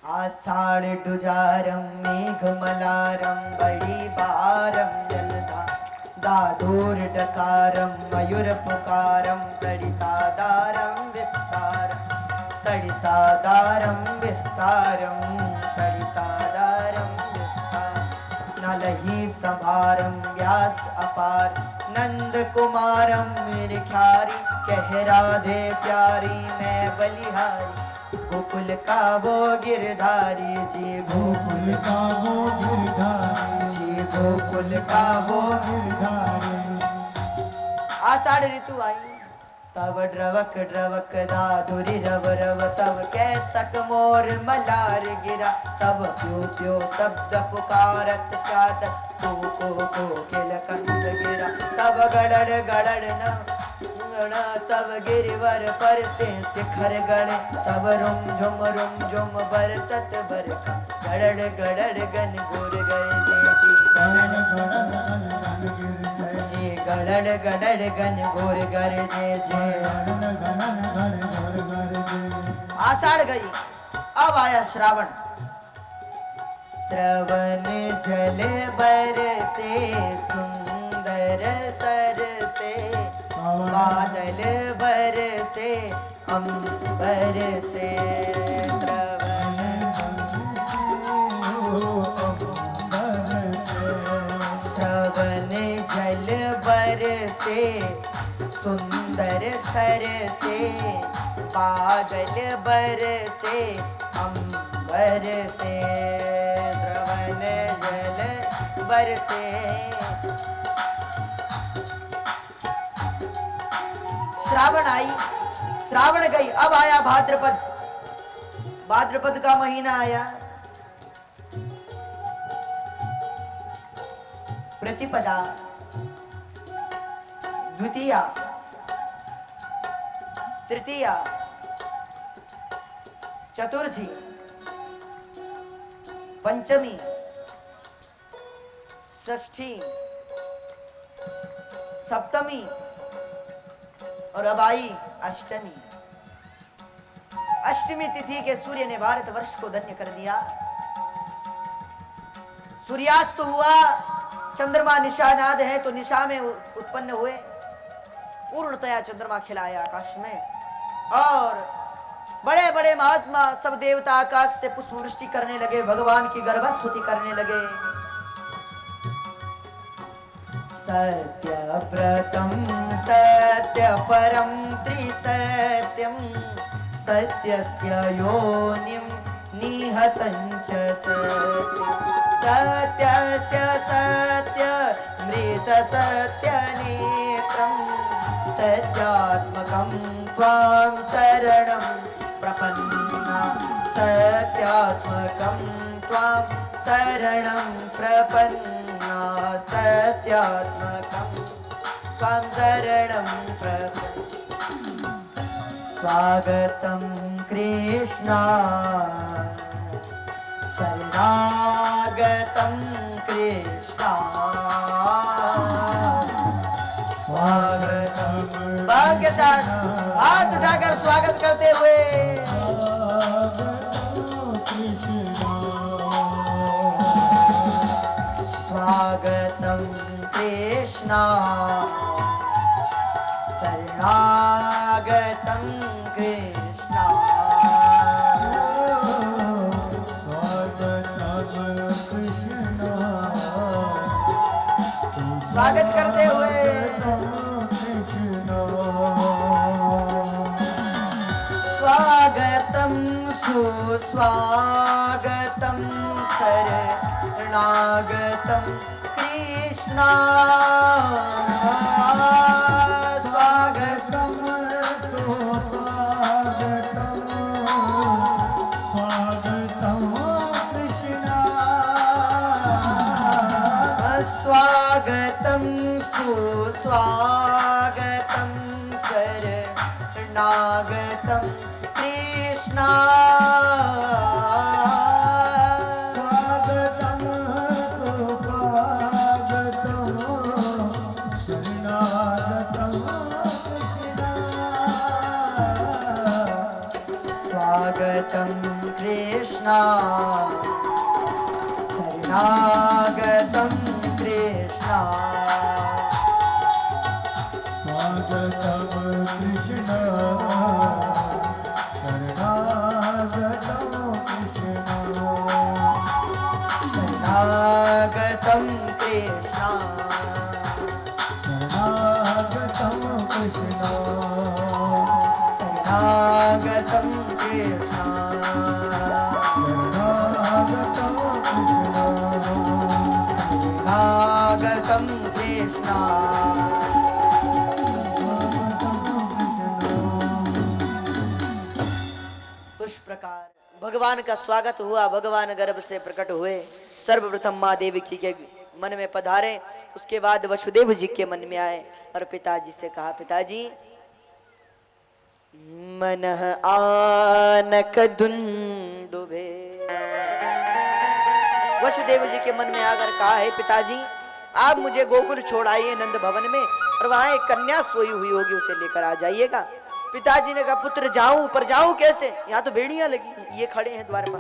आषाढ़ दुजारम मेघमलारम बड़ीबारम जलधा दादूर डकारम मयूर पुकारम तड़ितादारम विस्तारम तड़ितादारम विस्तारम तड़ितादारम विस्तारम नलही संभारम व्यास अपार नंद कुमारम मेरे ख्यारी कह राधे प्यारी मैं बलिहारी गोकुल का वो गिरधारी जी गोकुल का वो गिरधारी जी गोकुल का वो गिरधारी। आषाढ़ ऋतु आई तब ड्रवक ड्रवक दादुरी रव रव तब कै तक मोर मलार गिरा तब प्यो प्यो शब्द पुकारत चादर को कोकिल कंठ गिरा तब गड़ड़ गड़ड़ न तब गिरिवर पर से शिखर गणे तब रुम झुम बरसत बरखा गड़ड़ गड़ड़ गन गुर गए जी गड़ड़ गड़ड़ गन गुर गर जे आषाढ़ गई अब आया श्रावण श्रवण जल बरसे सुंदर सर से बादल बरसे अंबर से श्रवण जल बरसे सुंदर सर से बादल बरसे अंबर से श्रवण जल बरसे। श्रावण आई श्रावण गई अब आया भाद्रपद भाद्रपद का महीना आया प्रतिपदा द्वितीया तृतीया चतुर्थी पंचमी षष्ठी सप्तमी और अब आई अष्टमी। अष्टमी तिथि के सूर्य ने भारतवर्ष को धन्य कर दिया। सूर्यास्त हुआ चंद्रमा निशानाद है तो निशा में उत्पन्न हुए पूर्णतया चंद्रमा खिलाया आकाश में और बड़े बड़े महात्मा सब देवता आकाश से पुष्पवृष्टि करने लगे भगवान की गर्भस्तुति करने लगे। सत्य व्रतम सत्य परम त्रिसत्यम सत्यस्य योनिम निहतञ्च सत्यस्य सत्य मृत सत्य नेत्रम सत्यात्मकं त्वां शरणं प्रपन्ना सत्यात्मकं त्वां शरणं प्रपन्ना सत्यात्मकं त्वां शरणं प्रपन्ना। स्वागतं कृष्णा शरणागतं कृष्णा स्वागतं भाग्य दास हाथ उठाकर स्वागत करते हुए स्वागतं कृष्णा शरणागतं कृष्णा स्वागत करते हुए स्वागतं सुस्वागतं शरणागतं कृष्णा स्वागतं सुस्वागतं कृष्णा स्वागतं सुस्वागतं शरणागतं कृष्णा स्वागतं सुस्वागतं शरणागतं कृष्णा स्वागतं कृष्णा शरणागतं कृष्णा स्वागतं कृष्ण शरणागतं कृष्ण शरणागतं कृष्णा शरणागतं कृष्ण शरणागतं कृष्णा शरणागतं कृष्ण शरणागतं कृष्णा। तो इस प्रकार भगवान का स्वागत हुआ, भगवान गर्भ से प्रकट हुए, सर्वप्रथम माँ देवकी के मन में पधारे, उसके बाद वसुदेव जी के मन में आए और पिताजी से कहा, पिताजी मनः आनक दुंदुभे। वसुदेव जी के मन में आकर कहा, है पिताजी आप मुझे गोकुल छोड़ आइए नंद भवन में, और वहां एक कन्या सोई हुई होगी, उसे लेकर आ जाइएगा। पिताजी ने कहा, पुत्र जाऊं, पर जाऊं कैसे, यहाँ तो भेड़ियां लगी, ये खड़े हैं द्वार पर।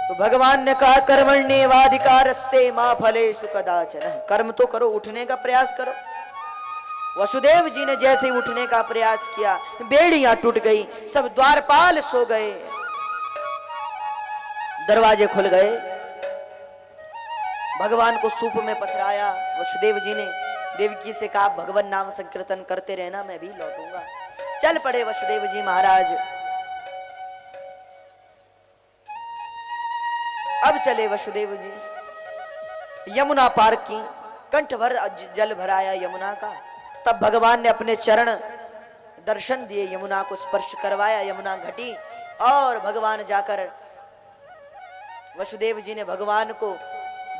तो भगवान ने कहा, कर्मण्येवाधिकारस्ते मा फलेषु कदाचन। कर्म तो करो, उठने का प्रयास करो। वसुदेव जी ने जैसे ही उठने का प्रयास किया, बेड़ियां टूट गई, सब द्वारपाल सो गए, दरवाजे खुल गए। भगवान को सूप में पथराया। वसुदेव जी ने देवकी से कहा, भगवान नाम संकीर्तन करते रहना, मैं भी लौटूंगा। चल पड़े वसुदेव जी महाराज। अब चले वसुदेव जी, यमुना पार की, कंठ भर जल भराया यमुना का। तब भगवान ने अपने चरण दर्शन दिए, यमुना को स्पर्श करवाया, यमुना घटी, और भगवान जाकर वसुदेव जी ने भगवान को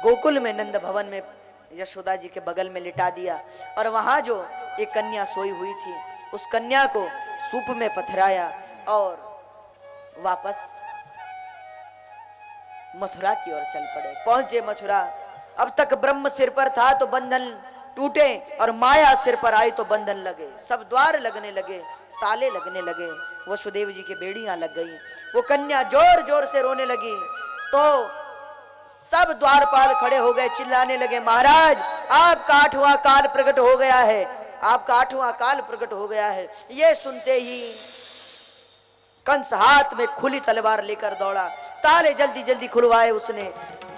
गोकुल में नंद भवन में यशोदा जी के बगल में लिटा दिया, और वहां जो एक कन्या सोई हुई थी, उस कन्या को सूप में पथराया और वापस मथुरा की ओर चल पड़े। पहुंचे मथुरा। अब तक ब्रह्म सिर पर था तो बंधन टूटे, और माया सिर पर आई तो बंधन लगे। सब द्वार लगने लगे, ताले लगने लगे, वसुदेव जी की बेड़ियां लग गई। वो कन्या जोर जोर से रोने लगी, तो सब द्वारपाल खड़े हो गए, चिल्लाने लगे, महाराज आपका 8वां काल प्रकट हो गया है, आपका 8वां काल प्रकट हो गया है। ये सुनते ही कंस हाथ में खुली तलवार लेकर दौड़ा, ताले जल्दी जल्दी खुलवाए उसने।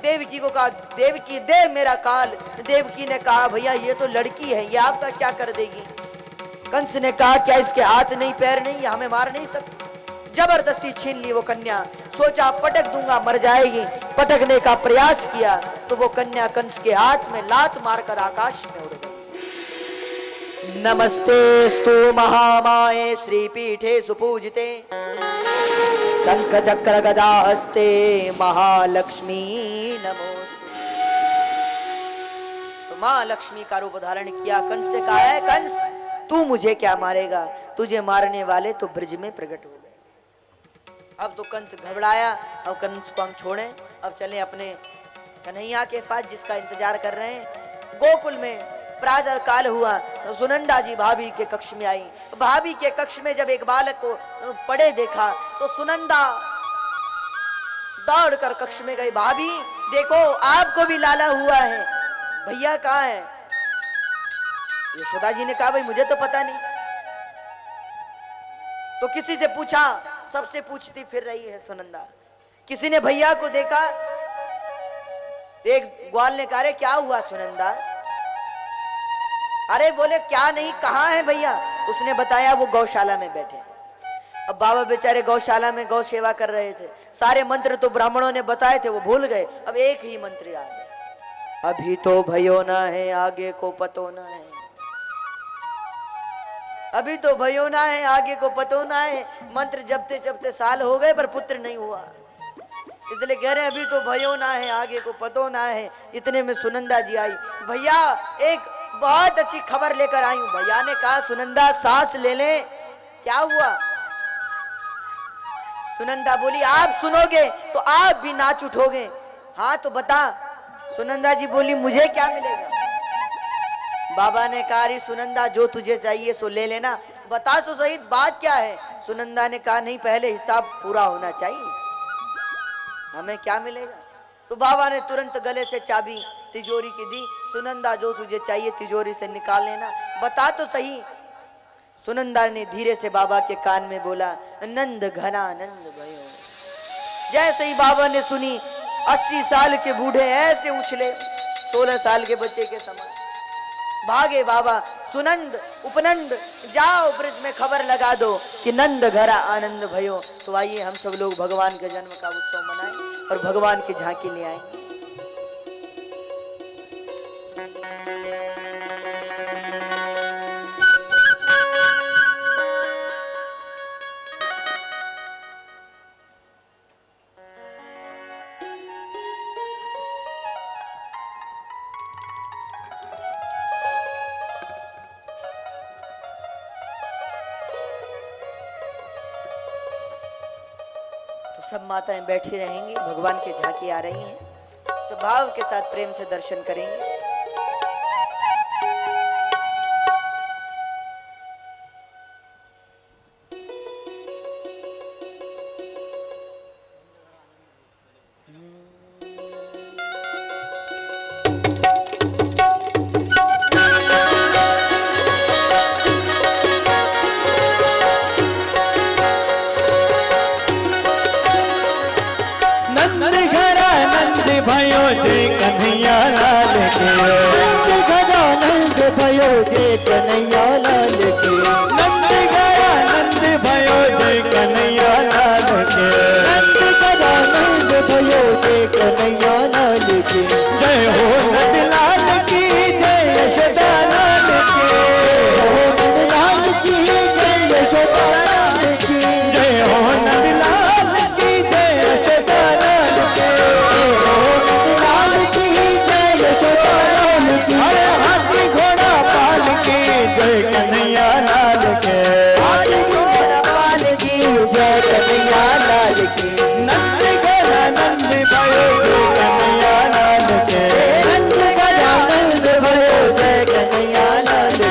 देवकी को कहा, देवकी दे मेरा काल। देवकी ने कहा, भैया ये तो लड़की है, ये आपका क्या कर देगी। कंस ने कहा, क्या इसके हाथ नहीं पैर नहीं, ये हमें मार नहीं सकती। जबरदस्ती छीन ली वो कन्या। सोचा पटक दूंगा, मर जाएगी। पटकने का प्रयास किया तो वो कन्या कंस के हाथ में लात मारकर आकाश में उड़ गई। नमस्तेस्तु महामाये श्रीपीठे सुपूजिते, शंख चक्र गदा हस्ते महालक्ष्मी नमोस्तुते। तो मां लक्ष्मी का रूप धारण किया। कंस से कहा है, कंस तू मुझे क्या मारेगा, तुझे मारने वाले तो ब्रज में प्रकट हो गए। अब तो कंस घबराया। अब कंस को हम छोड़ें, अब चले अपने कन्हैया के पास जिसका इंतजार कर रहे हैं। गोकुल में प्रातः काल हुआ तो सुनंदा जी भाभी के कक्ष में आई। भाभी के कक्ष में जब एक बालक को पड़े देखा तो सुनंदा दौड़कर कक्ष में गई, भाभी देखो आपको भी लाला हुआ है, भैया कहाँ है। यशोदा जी ने कहा, भाई मुझे तो पता नहीं। तो किसी से पूछा, सबसे पूछती फिर रही है सुनंदा। किसी ने भैया को देखा, एक ग्वाल ने कहा, क्या हुआ सुनंदा। अरे बोले क्या नहीं, कहाँ है भैया। उसने बताया वो गौशाला में बैठे। अब बाबा बेचारे गौशाला में गौ सेवा कर रहे थे। सारे मंत्र तो ब्राह्मणों ने बताए थे, वो भूल गए। अब एक ही मंत्र याद है, अभी तो भयो ना है आगे को पतो ना है, अभी तो भयो ना है आगे को पतो ना है। मंत्र जपते जपते साल हो गए पर पुत्र नहीं हुआ, इसलिए कह रहे अभी तो भयो ना है आगे को पतो ना है। इतने में सुनंदा जी आई, भैया एक बहुत अच्छी खबर लेकर आई हूं। भैया ने कहा, सुनंदा सांस ले ले, क्या हुआ। सुनंदा बोली, आप सुनोगे तो आप भी नाच उठोगे। हाँ तो बता। सुनंदा जी बोली, मुझे क्या मिलेगा। बाबा ने कहा, सुनंदा जो तुझे चाहिए सो ले लेना, बता तो सही बात क्या है। सुनंदा ने कहा नहीं, पहले हिसाब पूरा होना चाहिए, हमें क्या मिलेगा। तो बाबा ने तुरंत गले से चाबी तिजोरी की दी, सुनंदा जो तुझे चाहिए तिजोरी से निकाल लेना, बता तो सही। सुनंदा ने धीरे से बाबा के कान में बोला, नंद घना नंद भयो। जैसे ही बाबा ने सुनी, 80 साल के बूढ़े ऐसे उछले 16 साल के बच्चे के समान। भागे बाबा, सुनंद उपनंद जाओ ब्रज में खबर लगा दो कि नंद घरा आनंद भयो। तो आइए हम सब लोग भगवान के जन्म का उत्सव मनाएं और भगवान की झांकी ले आएंगे। सब माताएं बैठी रहेंगी, भगवान की झांकी आ रही हैं, सब भाव के साथ प्रेम से दर्शन करेंगे। भयो जे कन्हैया लाल के, नंद घरा नंद भयो जे कन्हैया लाल के, नंद घरा नंद भयो जे कन्हैया लाल के, नंद घरा नंद भयो जे कन्हैया लाल के। जय हो नंद लाल की, जय यशोदा लाल की, जय हो नंद लाल की, जय यशोदा लाल की, जय हो नंद लाल की, जय यशोदा लाल की, अरे हाथी घोड़ा पाल की, जय कन्हैया लाल के, हाथी घोड़ा पाल की, जय कन्हैया लाल की। नंद घरा नंद भयो जय कन्हैया लाल के, नंद घरा नंद भयो जय कन्हैया लाल के।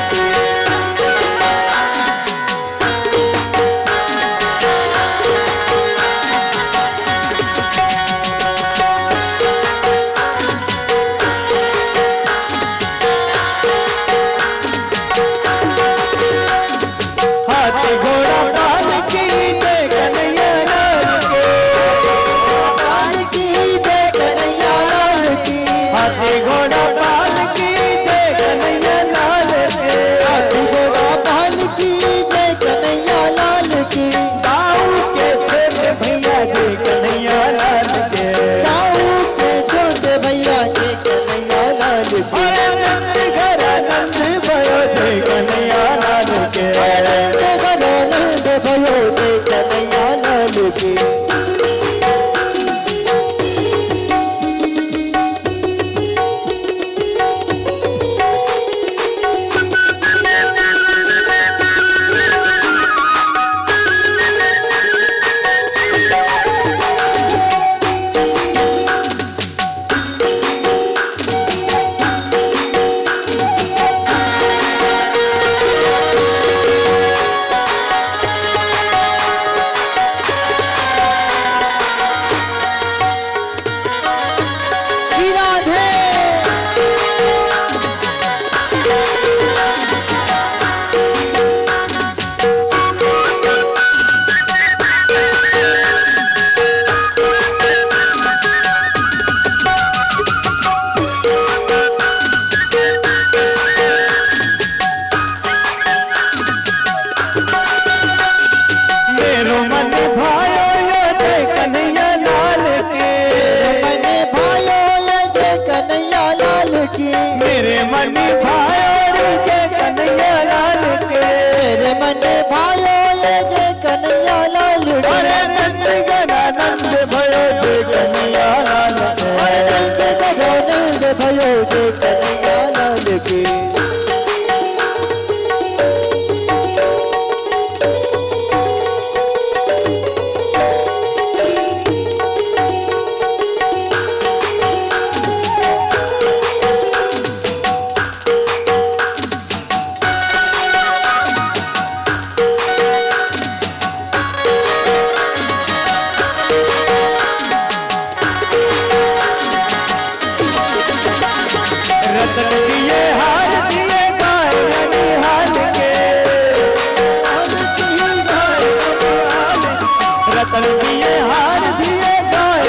तन दिए हार दिए गाय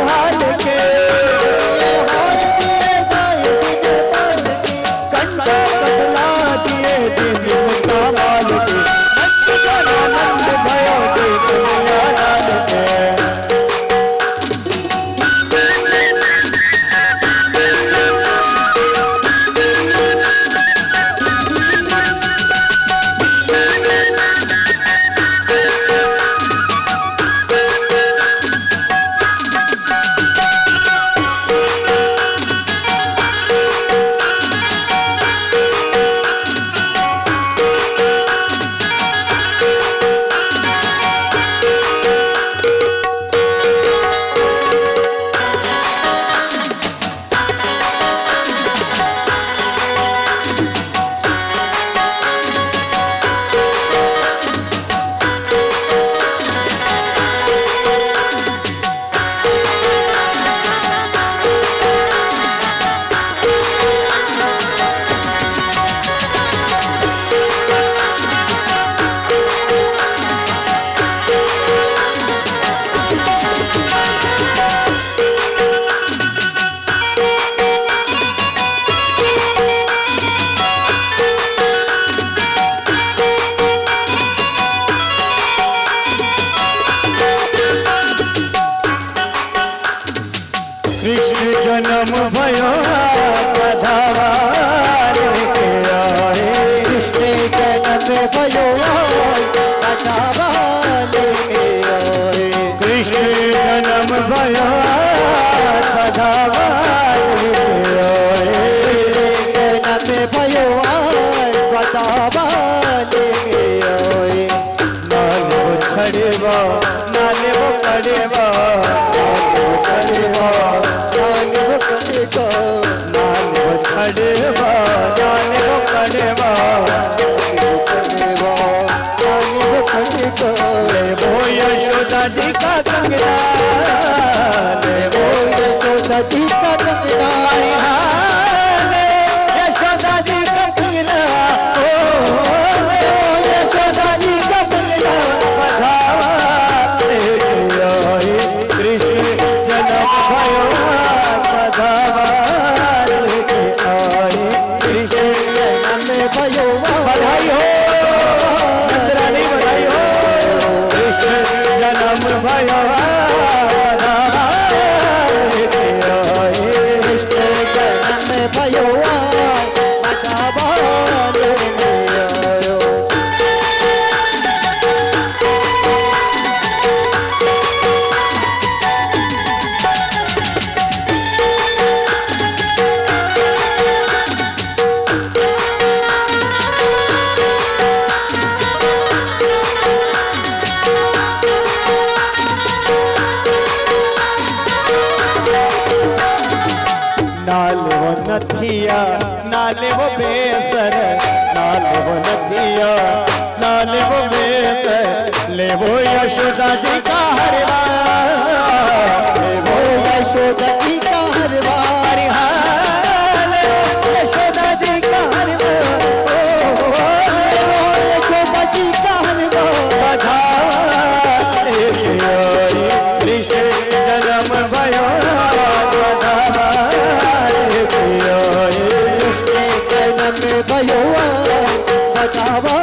हाल के कंटा बदला दिए दिन मुक्ता माल के नंद भयो देख कन्हैया लाल के जन्म भयो पधारे कृष्ण जन्म भयो पधारे कृष्ण जन्म भयो पधारे जन्म भयो पधारे नाले वो छड़ेवा नाले वो कड़ेवा खड़ेवा नाले वो कड़ेवा ले वो यशोदा जी का कंगना ले वो यशोदा जी का कंगना यशोदा जी का कंगना ओ यशोदा जी का कंगना बधावा कृष्ण जन्म भयो बधावा भयो बधाई हो चंद्रानी बधाई हो कृष्ण जन्म भयो कृष्ण जन्म भयो नाले वो नथिया नाले वो बेसर नाले वो नथिया नाले वो बेसर ले वो यशोदा जी का हरवा ले वो यशोदा जी का हरवा यशोदा जी का हरवा यशोदा जी का हरवा कृष्ण जन्म भयो भयो बतावा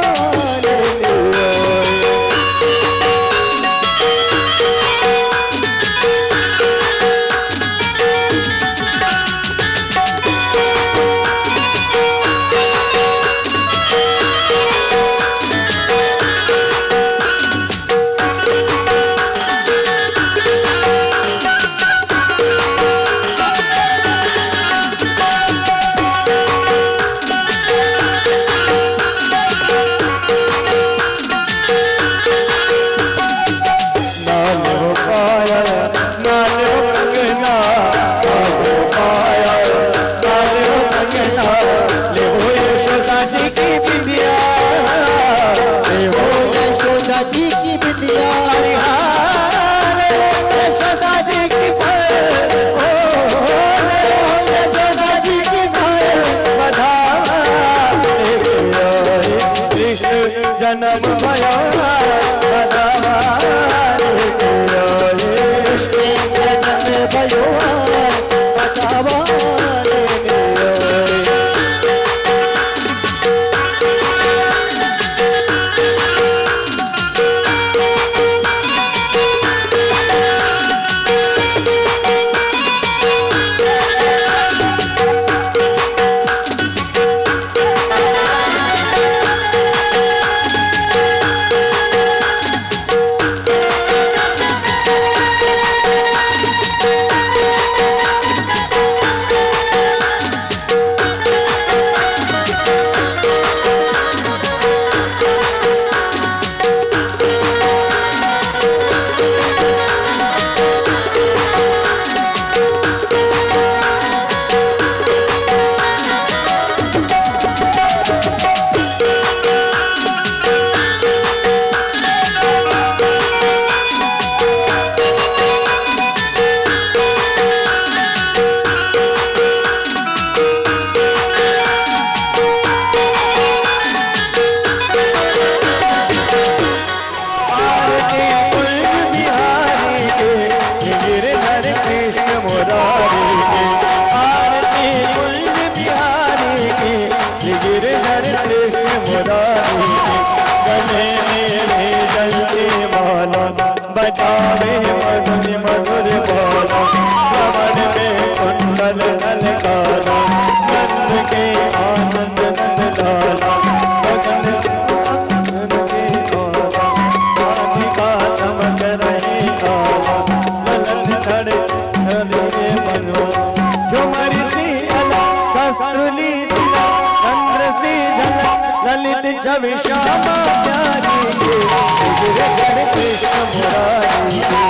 बजावे मधुर मधुर बोला, कमर में कुंडल ललकारा, नंद के आनंद नंद लाला, गगन के ओला, राधिका चमक रही काला, ललन चढ़े चले बनो, झुमरी सी अलग कस्तूरी दिला, चंद्र सी झलक ललित छवि श्यामा प्यारी के, गिर गिर कृष्ण मुरारी के,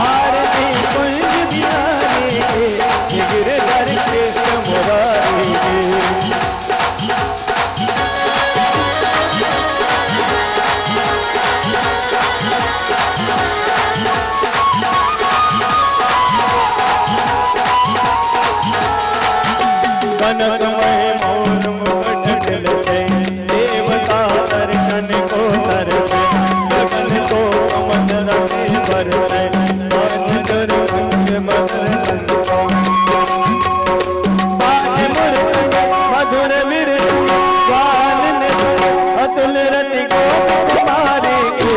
आरती कुंज बिहारी के, गिर गिर कृष्ण मुरारी के। कनकमय मौन मुकुट खिलते, देवता दर्शन को तरसे, गगन को कमल रवि बरसे, मन दुर्गंध मदन बाज मुरली मधुर मृदु, ग्वाल अतुल रति को कुमारी के,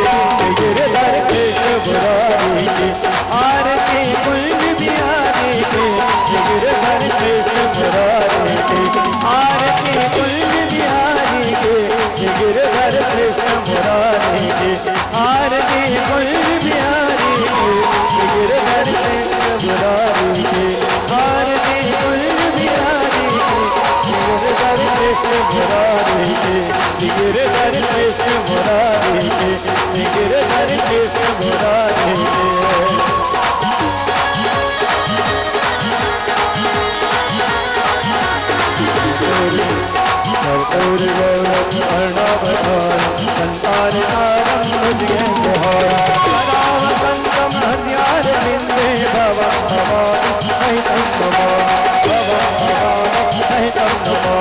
गिरधर कृष्ण मुरारी के, आरती कुंज बिहारी के, गिरधर कृष्ण मुरारी के, आरती कुंज बिहारी के, गिरधर कृष्ण मुरारी के, आरती कुंज बिहारी के, गिरधर कृष्ण मुरारी के, आरती कुंज बिहारी के, गिरधर कृष्ण मुरारी के, गिरधर कृष्ण मुरारी के, गिरधर कृष्ण मुरारी के। कर्पूर गौरव अर्णवधार, संसार तारम मुझे मोहर, सदा वसंतम हन्यार बिंदे भवं भवानी सहितं नमो, भवं भवानी सहितं नमो,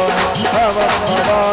भवं भवानी